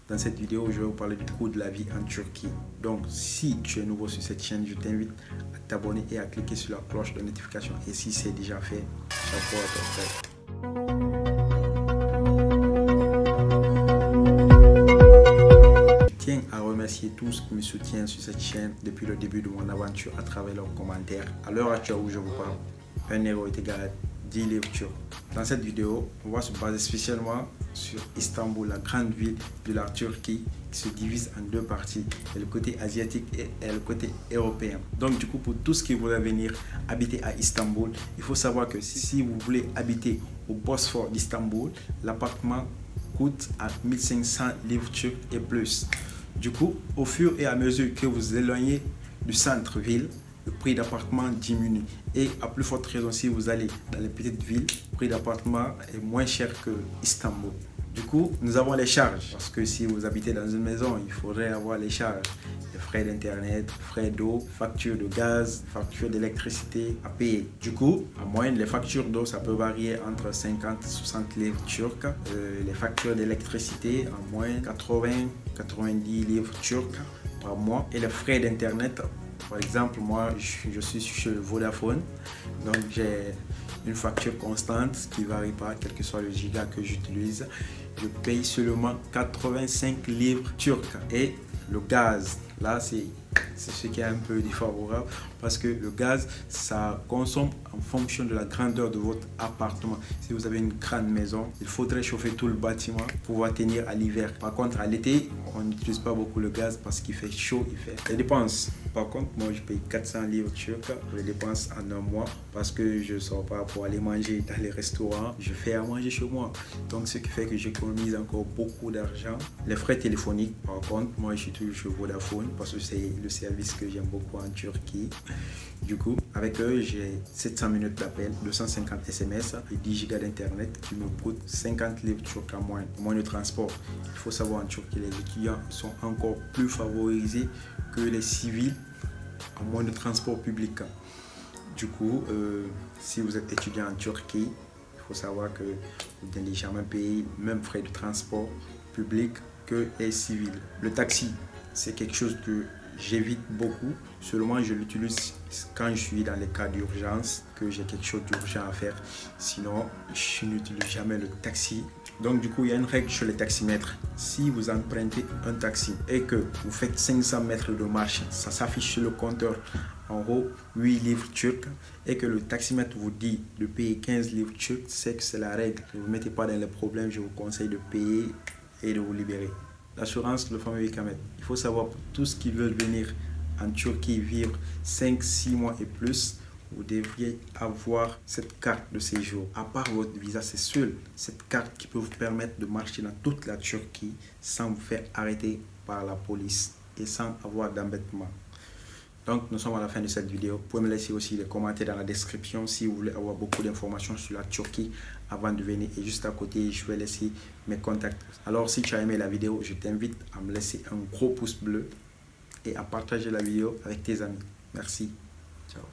Dans cette vidéo, je vais vous parler du coût de la vie en Turquie. Donc, si tu es nouveau sur cette chaîne, je t'invite à t'abonner et à cliquer sur la cloche de notification. Et si c'est déjà fait, chapeau à ton frère. Je tiens à remercier tous qui me soutiennent sur cette chaîne depuis le début de mon aventure à travers leurs commentaires. À l'heure actuelle où je vous parle, 1 euro est égal à 10 livres turcs. Dans cette vidéo, on va se baser spécialement sur Istanbul, la grande ville de la Turquie qui se divise en deux parties, le côté asiatique et le côté européen. Donc du coup, pour tous qui voudraient venir habiter à Istanbul, il faut savoir que si vous voulez habiter au Bosphore d'Istanbul, l'appartement coûte à 1500 livres turcs et plus. Du coup, au fur et à mesure que vous vous éloignez du centre-ville, le prix d'appartement diminue. Et à plus forte raison, si vous allez dans les petites villes, le prix d'appartement est moins cher que Istanbul. Du coup, nous avons les charges. Parce que si vous habitez dans une maison, il faudrait avoir les charges. Les frais d'internet, frais d'eau, factures de gaz, factures d'électricité à payer. Du coup, en moyenne, les factures d'eau, ça peut varier entre 50 et 60 livres turcs. Les factures d'électricité, en moyenne, 80-90 livres turcs par mois. Et les frais d'internet, par exemple, moi, je suis chez Vodafone, donc j'ai une facture constante qui ne varie pas, quel que soit le giga que j'utilise. Je paye seulement 85 livres turcs. Et le gaz, là, c'est ce qui est un peu défavorable parce que le gaz, ça consomme en fonction de la grandeur de votre appartement. Si vous avez une grande maison, il faudrait chauffer tout le bâtiment pour pouvoir tenir à l'hiver. Par contre, à l'été, on n'utilise pas beaucoup le gaz parce qu'il fait chaud, il fait les dépenses. Par contre, moi, je paye 400 livres turcs pour les dépenses en un mois parce que je ne sors pas pour aller manger dans les restaurants. Je fais à manger chez moi. Donc, ce qui fait que j'économise encore beaucoup d'argent. Les frais téléphoniques, par contre, moi, je suis toujours chez Vodafone parce que c'est le service que j'aime beaucoup en Turquie. Du coup, avec eux, j'ai 700 minutes d'appel, 250 SMS et 10 gigas d'internet qui me coûtent 50 livres turcs en moins de transport. Il faut savoir en Turquie, les étudiants sont encore plus favorisés que les civils en moins de transport public. Du coup, si vous êtes étudiant en Turquie, il faut savoir que vous n'allez jamais payer même frais de transport public que les civils. Le taxi, c'est quelque chose que j'évite beaucoup. Seulement, je l'utilise quand je suis dans les cas d'urgence, que j'ai quelque chose d'urgent à faire. Sinon, je n'utilise jamais le taxi. Donc, du coup, il y a une règle sur les taximètres. Si vous empruntez un taxi et que vous faites 500 mètres de marche, ça s'affiche sur le compteur en haut 8 livres turcs et que le taximètre vous dit de payer 15 livres turcs, c'est que c'est la règle. Ne vous mettez pas dans les problèmes, je vous conseille de payer et de vous libérer. L'assurance, le fameux Ikamet. Il faut savoir pour tous qui veulent venir en Turquie vivre 5-6 mois et plus, vous devriez avoir cette carte de séjour. À part votre visa, c'est seule cette carte qui peut vous permettre de marcher dans toute la Turquie sans vous faire arrêter par la police et sans avoir d'embêtement. Donc, nous sommes à la fin de cette vidéo. Vous pouvez me laisser aussi les commentaires dans la description si vous voulez avoir beaucoup d'informations sur la Turquie avant de venir. Et juste à côté, je vais laisser mes contacts. Alors, si tu as aimé la vidéo, je t'invite à me laisser un gros pouce bleu et à partager la vidéo avec tes amis. Merci. Ciao.